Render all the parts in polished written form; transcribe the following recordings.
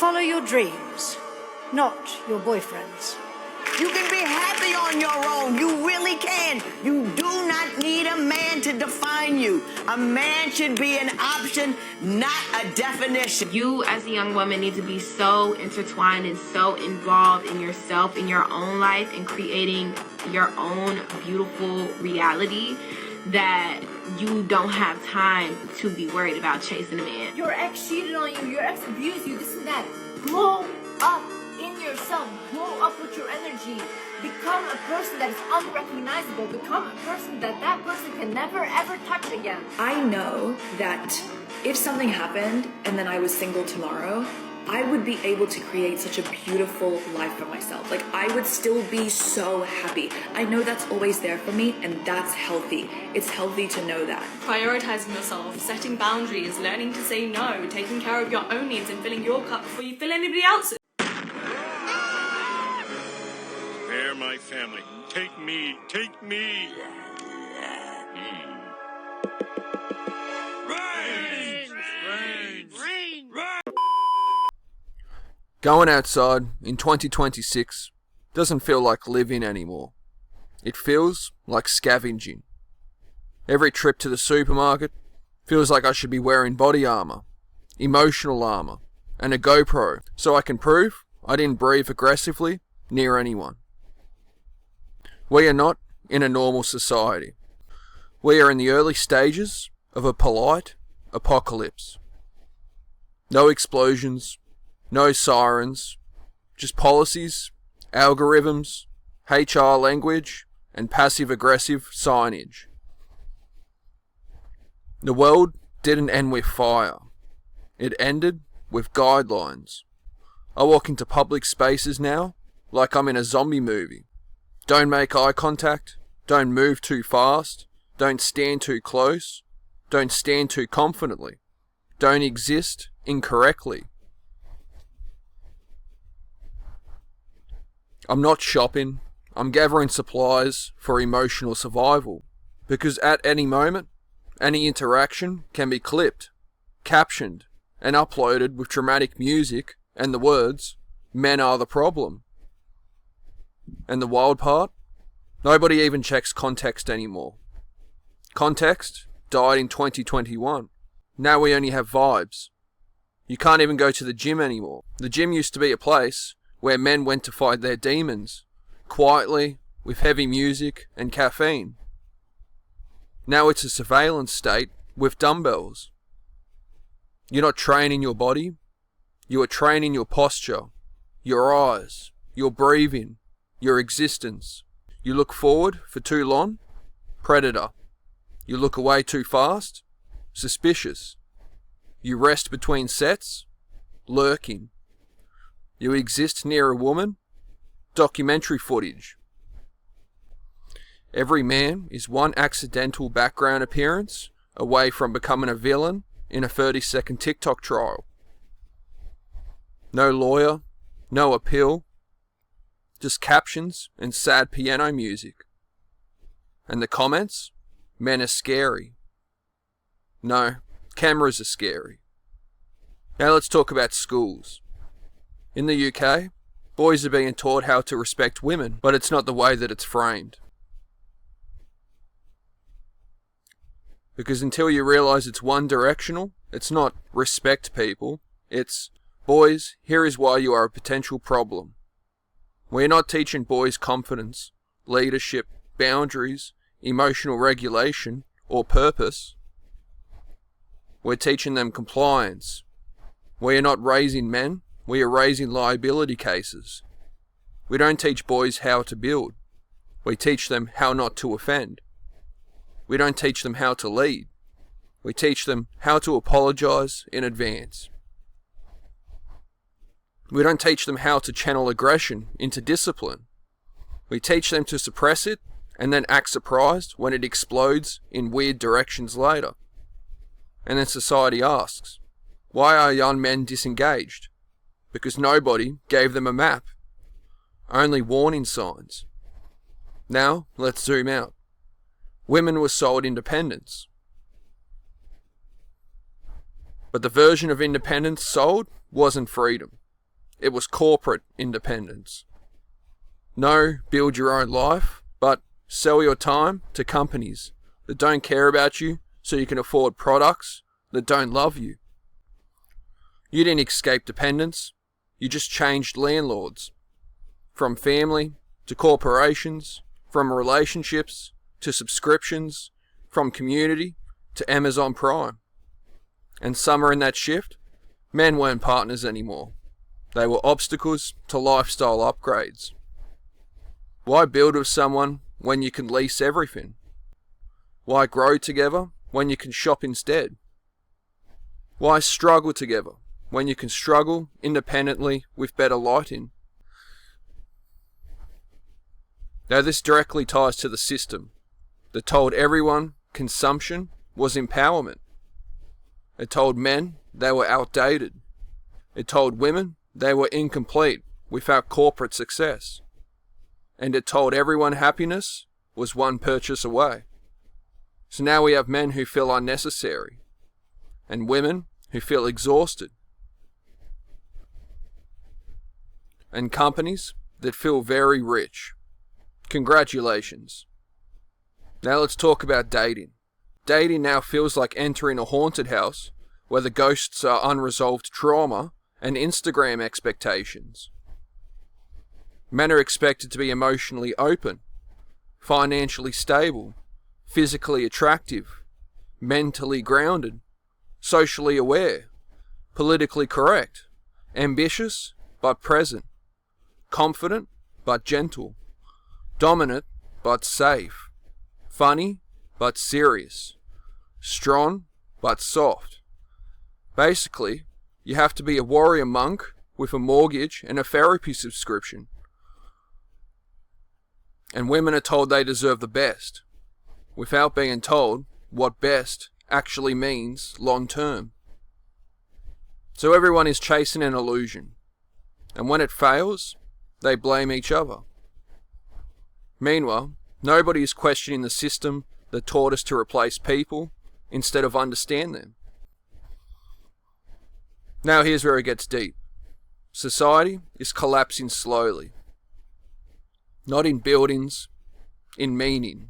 Follow your dreams, not your boyfriend's. You can be happy on your own. You really can. You do not need a man to define you. A man should be an option, not a definition. You as a young woman need to be so intertwined and so involved in yourself, in your own life, and creating your own beautiful reality that you don't have time to be worried about chasing a man. Your ex cheated on you, your ex abused you, this and that. Blow up in yourself, blow up with your energy. Become a person that is unrecognizable. Become a person that person can never ever touch again. I know that if something happened and then I was single tomorrow, I would be able to create such a beautiful life for myself. Like, I would still be so happy. I know that's always there for me, and that's healthy. It's healthy to know that. Prioritizing yourself, setting boundaries, learning to say no, taking care of your own needs and filling your cup before you fill anybody else's. They're my family. Take me. Take me. Going outside in 2026 doesn't feel like living anymore. It feels like scavenging. Every trip to the supermarket feels like I should be wearing body armor, emotional armor, and a GoPro so I can prove I didn't breathe aggressively near anyone. We are not in a normal society. We are in the early stages of a polite apocalypse. No explosions, no sirens, just policies, algorithms, HR language, and passive-aggressive signage. The world didn't end with fire. It ended with guidelines. I walk into public spaces now like I'm in a zombie movie. Don't make eye contact, don't move too fast, don't stand too close, don't stand too confidently, don't exist incorrectly. I'm not shopping, I'm gathering supplies for emotional survival, because at any moment, any interaction can be clipped, captioned, and uploaded with dramatic music and the words, "Men are the problem." And the wild part? Nobody even checks context anymore. Context died in 2021. Now we only have vibes. You can't even go to the gym anymore. The gym used to be a place where men went to fight their demons, quietly, with heavy music and caffeine. Now it's a surveillance state with dumbbells. You're not training your body, you are training your posture, your eyes, your breathing, your existence. You look forward for too long, predator. You look away too fast, suspicious. You rest between sets, lurking. You exist near a woman, documentary footage. Every man is one accidental background appearance away from becoming a villain in a 30-second TikTok trial. No lawyer, no appeal, just captions and sad piano music. And the comments? Men are scary. No, cameras are scary. Now let's talk about schools. In the UK, boys are being taught how to respect women, but it's not the way that it's framed. Because until you realise it's one directional, it's not respect people, it's boys, here is why you are a potential problem. We're not teaching boys confidence, leadership, boundaries, emotional regulation, or purpose. We're teaching them compliance. We are not raising men, we are raising liability cases. We don't teach boys how to build. We teach them how not to offend. We don't teach them how to lead. We teach them how to apologise in advance. We don't teach them how to channel aggression into discipline. We teach them to suppress it and then act surprised when it explodes in weird directions later. And then society asks, why are young men disengaged? Because nobody gave them a map. Only warning signs. Now, let's zoom out. Women were sold independence. But the version of independence sold wasn't freedom. it was corporate independence. No build your own life, but sell your time to companies that don't care about you so you can afford products that don't love you. You didn't escape dependence, you just changed landlords. From family to corporations, from relationships to subscriptions, from community to Amazon Prime. And somewhere in that shift, men weren't partners anymore. They were obstacles to lifestyle upgrades. Why build with someone when you can lease everything? Why grow together when you can shop instead? Why struggle together when you can struggle independently with better lighting? Now this directly ties to the system that told everyone consumption was empowerment. It told men they were outdated. It told women they were incomplete without corporate success. And it told everyone happiness was one purchase away. So now we have men who feel unnecessary, and women who feel exhausted, and companies that feel very rich. Congratulations. Now let's talk about dating. Dating now feels like entering a haunted house where the ghosts are unresolved trauma and Instagram expectations. Men are expected to be emotionally open, financially stable, physically attractive, mentally grounded, socially aware, politically correct, ambitious but present, confident but gentle, dominant but safe, funny but serious, strong but soft. Basically, you have to be a warrior monk with a mortgage and a therapy subscription. And women are told they deserve the best, without being told what best actually means long term. So everyone is chasing an illusion, and when it fails, they blame each other. Meanwhile, nobody is questioning the system that taught us to replace people instead of understand them. Now here's where it gets deep. Society is collapsing slowly. Not in buildings, in meaning.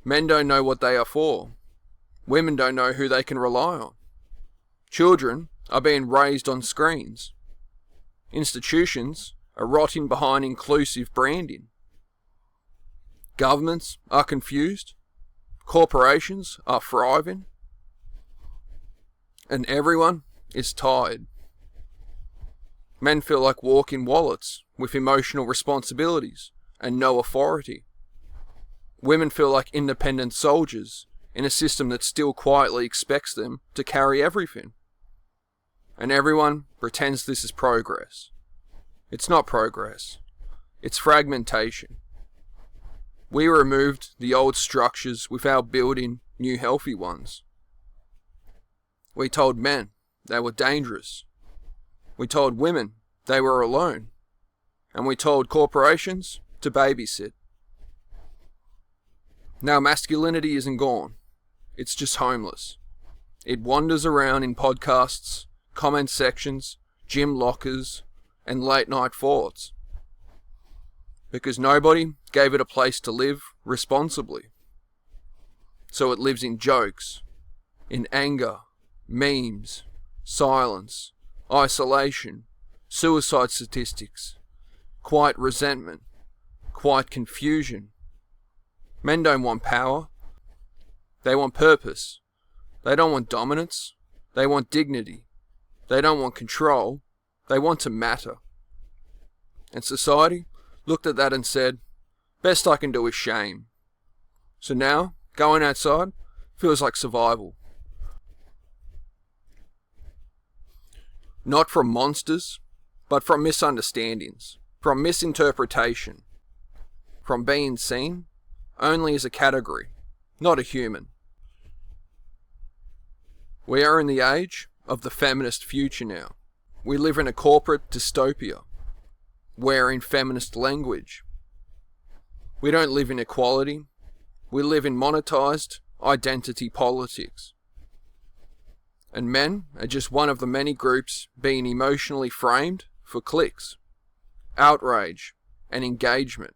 Men don't know what they are for. Women don't know who they can rely on. Children are being raised on screens. Institutions are rotting behind inclusive branding. Governments are confused. Corporations are thriving. And everyone is tired. Men feel like walk-in wallets with emotional responsibilities and no authority. Women feel like independent soldiers in a system that still quietly expects them to carry everything. And everyone pretends this is progress. It's not progress. It's fragmentation. We removed the old structures without building new healthy ones. We told men they were dangerous. We told women they were alone. And we told corporations to babysit. Now masculinity isn't gone. It's just homeless. It wanders around in podcasts, comment sections, gym lockers, and late night thoughts. Because nobody gave it a place to live responsibly. So it lives in jokes, in anger, memes, silence, isolation, suicide statistics, quiet resentment, quiet confusion. Men don't want power. They want purpose. They don't want dominance. They want dignity. They don't want control. They want to matter. And society looked at that and said, best I can do is shame. So now, going outside feels like survival. Not from monsters, but from misunderstandings, from misinterpretation, from being seen only as a category, not a human. We are in the age of the feminist future now. We live in a corporate dystopia, wearing feminist language. We don't live in equality. We live in monetized identity politics. And men are just one of the many groups being emotionally framed for clicks, outrage, and engagement.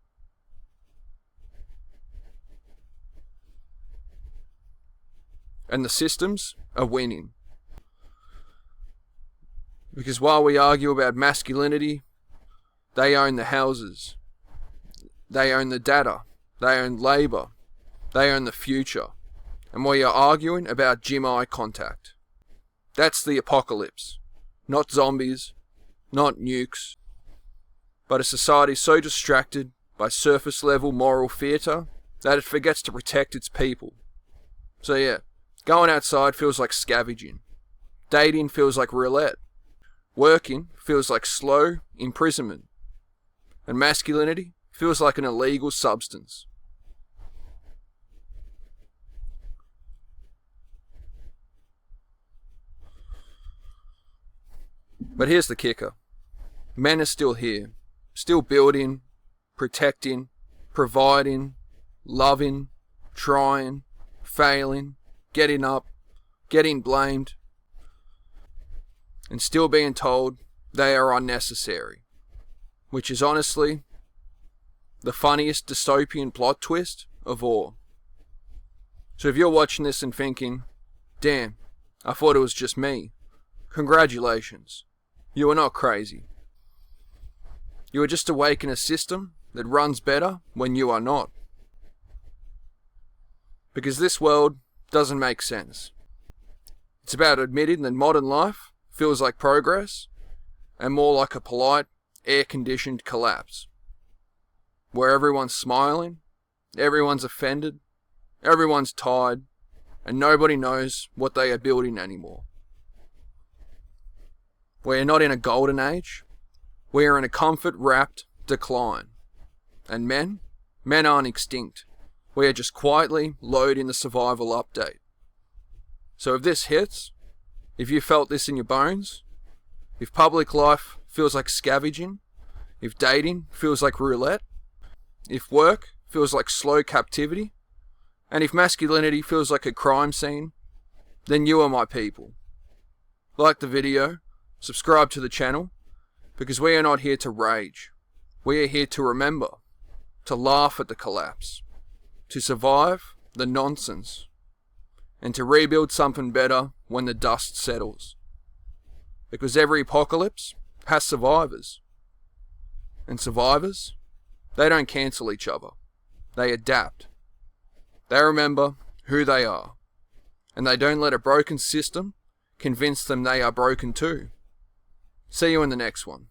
And the systems are winning. Because while we argue about masculinity, they own the houses, they own the data, they own labour, they own the future. And we are arguing about gym eye contact. That's the apocalypse. Not zombies, not nukes, but a society so distracted by surface level moral theatre that it forgets to protect its people. So yeah, going outside feels like scavenging. Dating feels like roulette. Working feels like slow imprisonment. And masculinity feels like an illegal substance. But here's the kicker. Men are still here. Still building, protecting, providing, loving, trying, failing, getting up, getting blamed, and still being told they are unnecessary. Which is honestly the funniest dystopian plot twist of all. So if you're watching this and thinking, damn, I thought it was just me, congratulations. You are not crazy. You are just awake in a system that runs better when you are not. Because this world doesn't make sense. It's about admitting that modern life feels like progress and more like a polite, air-conditioned collapse. Where everyone's smiling, everyone's offended, everyone's tired, and nobody knows what they are building anymore. We are not in a golden age. We are in a comfort-wrapped decline. And men aren't extinct. We are just quietly loading the survival update. So if this hits, if you felt this in your bones, if public life feels like scavenging, if dating feels like roulette, if work feels like slow captivity, and if masculinity feels like a crime scene, then you are my people. Like the video, subscribe to the channel, because we are not here to rage. We are here to remember, to laugh at the collapse, to survive the nonsense, and to rebuild something better when the dust settles. Because every apocalypse has survivors. And survivors, they don't cancel each other. They adapt. They remember who they are. And they don't let a broken system convince them they are broken too. See you in the next one.